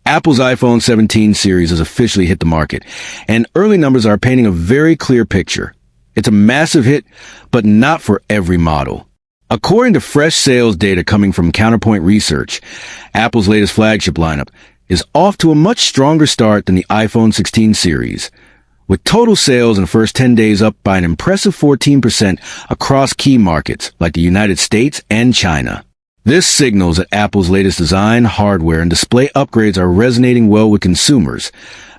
Apple's iPhone 17 series has officially hit the market, and early numbers are painting a very clear picture. It's a massive hit, but not for every model. According to fresh sales data coming from Counterpoint Research, Apple's latest flagship lineup is off to a much stronger start than the iPhone 16 series, with total sales in the first 10 days up by an impressive 14% across key markets like the United States and China. This signals that Apple's latest design, hardware, and display upgrades are resonating well with consumers,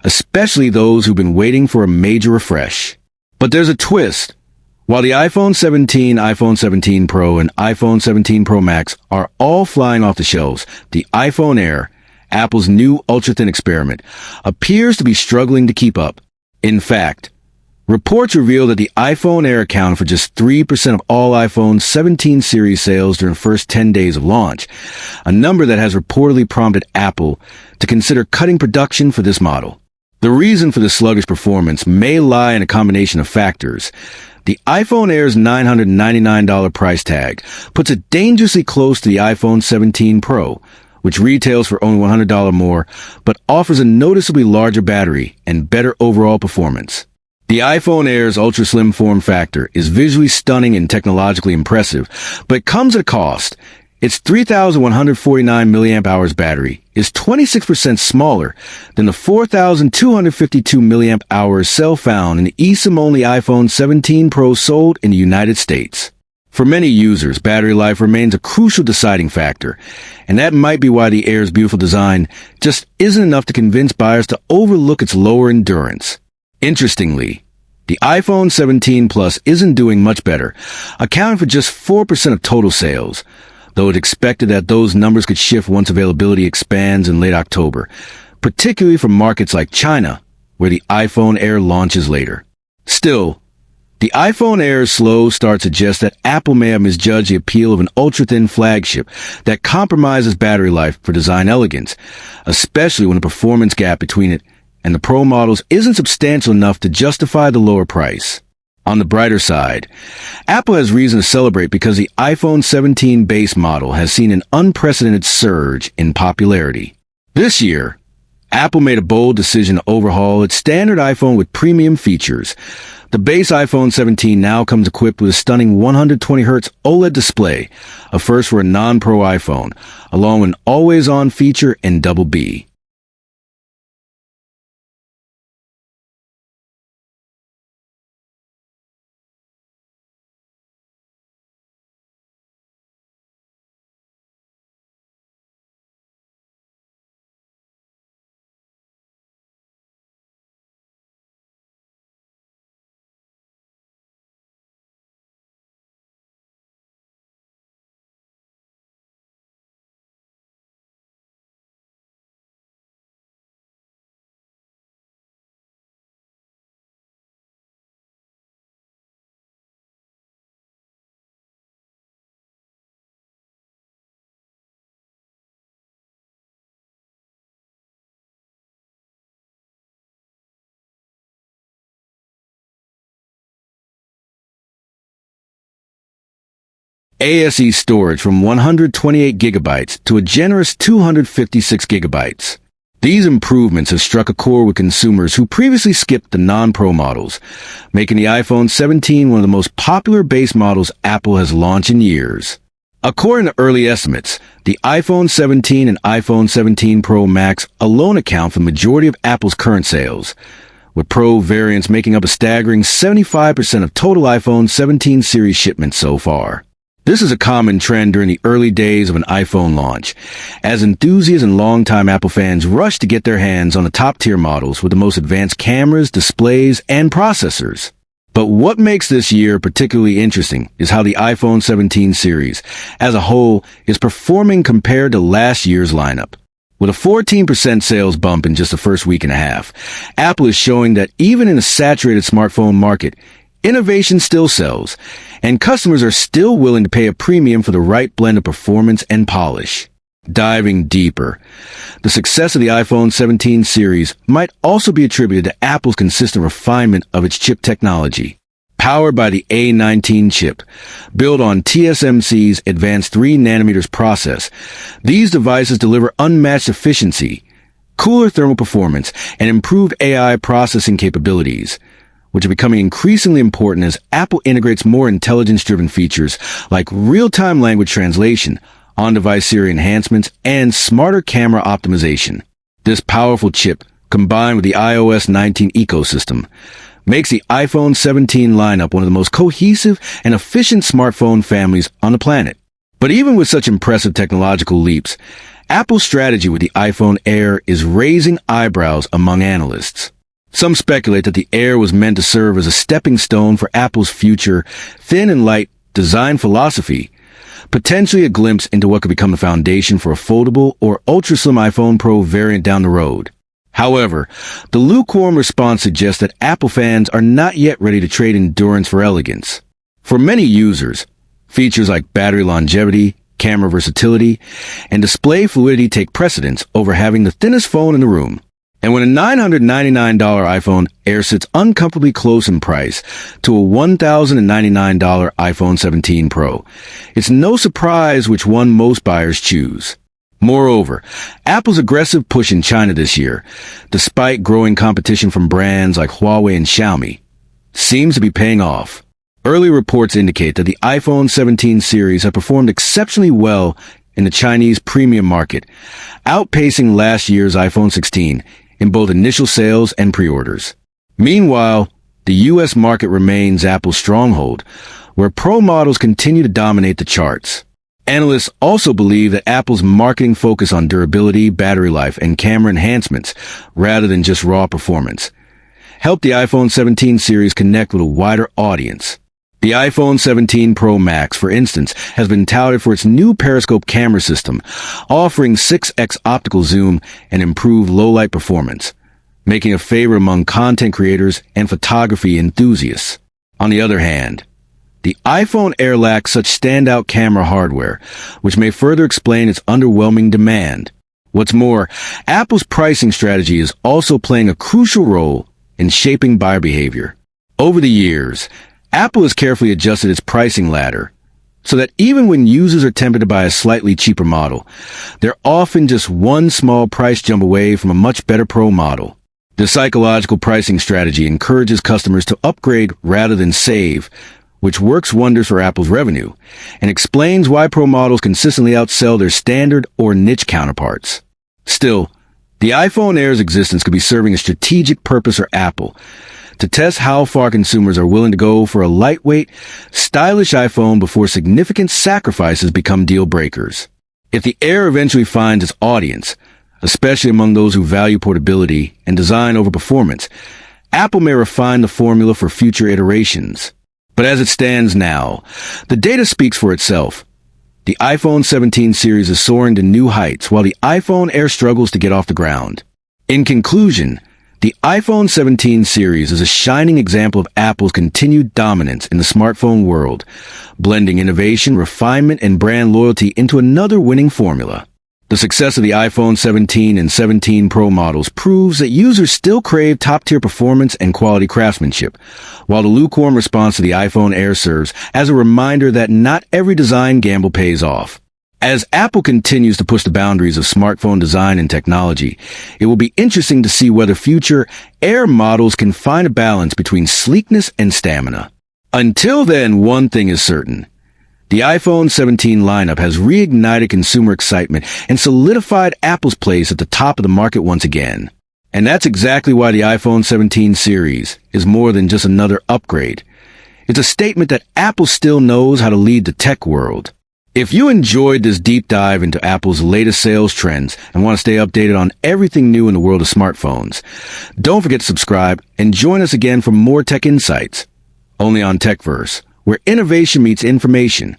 especially those who've been waiting for a major refresh. But there's a twist. While the iPhone 17, iPhone 17 Pro, and iPhone 17 Pro Max are all flying off the shelves, the iPhone Air, Apple's new ultra-thin experiment, appears to be struggling to keep up. In fact, reports reveal that the iPhone Air accounted for just 3% of all iPhone 17 series sales during the first 10 days of launch, a number that has reportedly prompted Apple to consider cutting production for this model. The reason for the sluggish performance may lie in a combination of factors. The iPhone Air's $999 price tag puts it dangerously close to the iPhone 17 Pro, which retails for only $100 more, but offers a noticeably larger battery and better overall performance. The iPhone Air's ultra-slim form factor is visually stunning and technologically impressive, but it comes at a cost. Its 3,149 mAh battery is 26% smaller than the 4,252 mAh cell found in the eSIM-only iPhone 17 Pro sold in the United States. For many users, battery life remains a crucial deciding factor, and that might be why the Air's beautiful design just isn't enough to convince buyers to overlook its lower endurance. Interestingly, the iPhone 17 Plus isn't doing much better, accounting for just 4% of total sales, though it's expected that those numbers could shift once availability expands in late October, particularly from markets like China, where the iPhone Air launches later. Still, the iPhone Air's slow start suggests that Apple may have misjudged the appeal of an ultra-thin flagship that compromises battery life for design elegance, especially when the performance gap between it and the Pro models isn't substantial enough to justify the lower price. On the brighter side, Apple has reason to celebrate because the iPhone 17 base model has seen an unprecedented surge in popularity. This year, Apple made a bold decision to overhaul its standard iPhone with premium features. The base iPhone 17 now comes equipped with a stunning 120Hz OLED display, a first for a non-Pro iPhone, along with an always-on feature and Double B. ASE storage from 128 gigabytes to a generous 256 gigabytes. These improvements have struck a chord with consumers who previously skipped the non-Pro models, making the iPhone 17 one of the most popular base models Apple has launched in years. According to early estimates, the iPhone 17 and iPhone 17 Pro Max alone account for the majority of Apple's current sales, with Pro variants making up a staggering 75% of total iPhone 17 series shipments so far. This is a common trend during the early days of an iPhone launch, as enthusiasts and longtime Apple fans rush to get their hands on the top-tier models with the most advanced cameras, displays, and processors. But what makes this year particularly interesting is how the iPhone 17 series, as a whole, is performing compared to last year's lineup. With a 14% sales bump in just the first week and a half, Apple is showing that even in a saturated smartphone market, innovation still sells, and customers are still willing to pay a premium for the right blend of performance and polish. Diving deeper, the success of the iPhone 17 series might also be attributed to Apple's consistent refinement of its chip technology. Powered by the A19 chip, built on TSMC's advanced 3 nanometers process, these devices deliver unmatched efficiency, cooler thermal performance, and improved AI processing capabilities, which are becoming increasingly important as Apple integrates more intelligence-driven features like real-time language translation, on-device Siri enhancements, and smarter camera optimization. This powerful chip, combined with the iOS 19 ecosystem, makes the iPhone 17 lineup one of the most cohesive and efficient smartphone families on the planet. But even with such impressive technological leaps, Apple's strategy with the iPhone Air is raising eyebrows among analysts. Some speculate that the Air was meant to serve as a stepping stone for Apple's future thin and light design philosophy, potentially a glimpse into what could become the foundation for a foldable or ultra-slim iPhone Pro variant down the road. However, the lukewarm response suggests that Apple fans are not yet ready to trade endurance for elegance. For many users, features like battery longevity, camera versatility, and display fluidity take precedence over having the thinnest phone in the room. And when a $999 iPhone Air sits uncomfortably close in price to a $1,099 iPhone 17 Pro, it's no surprise which one most buyers choose. Moreover, Apple's aggressive push in China this year, despite growing competition from brands like Huawei and Xiaomi, seems to be paying off. Early reports indicate that the iPhone 17 series have performed exceptionally well in the Chinese premium market, outpacing last year's iPhone 16 in both initial sales and pre-orders. Meanwhile, the U.S. market remains Apple's stronghold, where Pro models continue to dominate the charts. Analysts also believe that Apple's marketing focus on durability, battery life, and camera enhancements, rather than just raw performance, helped the iPhone 17 series connect with a wider audience. The iPhone 17 Pro Max, for instance, has been touted for its new periscope camera system, offering 6x optical zoom and improved low-light performance, making a favorite among content creators and photography enthusiasts. On the other hand, the iPhone Air lacks such standout camera hardware, which may further explain its underwhelming demand. What's more, Apple's pricing strategy is also playing a crucial role in shaping buyer behavior. Over the years, Apple has carefully adjusted its pricing ladder so that even when users are tempted to buy a slightly cheaper model, they're often just one small price jump away from a much better Pro model. The psychological pricing strategy encourages customers to upgrade rather than save, which works wonders for Apple's revenue, and explains why Pro models consistently outsell their standard or niche counterparts. Still, the iPhone Air's existence could be serving a strategic purpose for Apple, to test how far consumers are willing to go for a lightweight, stylish iPhone before significant sacrifices become deal breakers. If the Air eventually finds its audience, especially among those who value portability and design over performance, Apple may refine the formula for future iterations. But as it stands now, the data speaks for itself. The iPhone 17 series is soaring to new heights while the iPhone Air struggles to get off the ground. In conclusion, the iPhone 17 series is a shining example of Apple's continued dominance in the smartphone world, blending innovation, refinement, and brand loyalty into another winning formula. The success of the iPhone 17 and 17 Pro models proves that users still crave top-tier performance and quality craftsmanship, while the lukewarm response to the iPhone Air serves as a reminder that not every design gamble pays off. As Apple continues to push the boundaries of smartphone design and technology, it will be interesting to see whether future Air models can find a balance between sleekness and stamina. Until then, one thing is certain. The iPhone 17 lineup has reignited consumer excitement and solidified Apple's place at the top of the market once again. And that's exactly why the iPhone 17 series is more than just another upgrade. It's a statement that Apple still knows how to lead the tech world. If you enjoyed this deep dive into Apple's latest sales trends and want to stay updated on everything new in the world of smartphones, don't forget to subscribe and join us again for more tech insights. Only on TechVerse, where innovation meets information.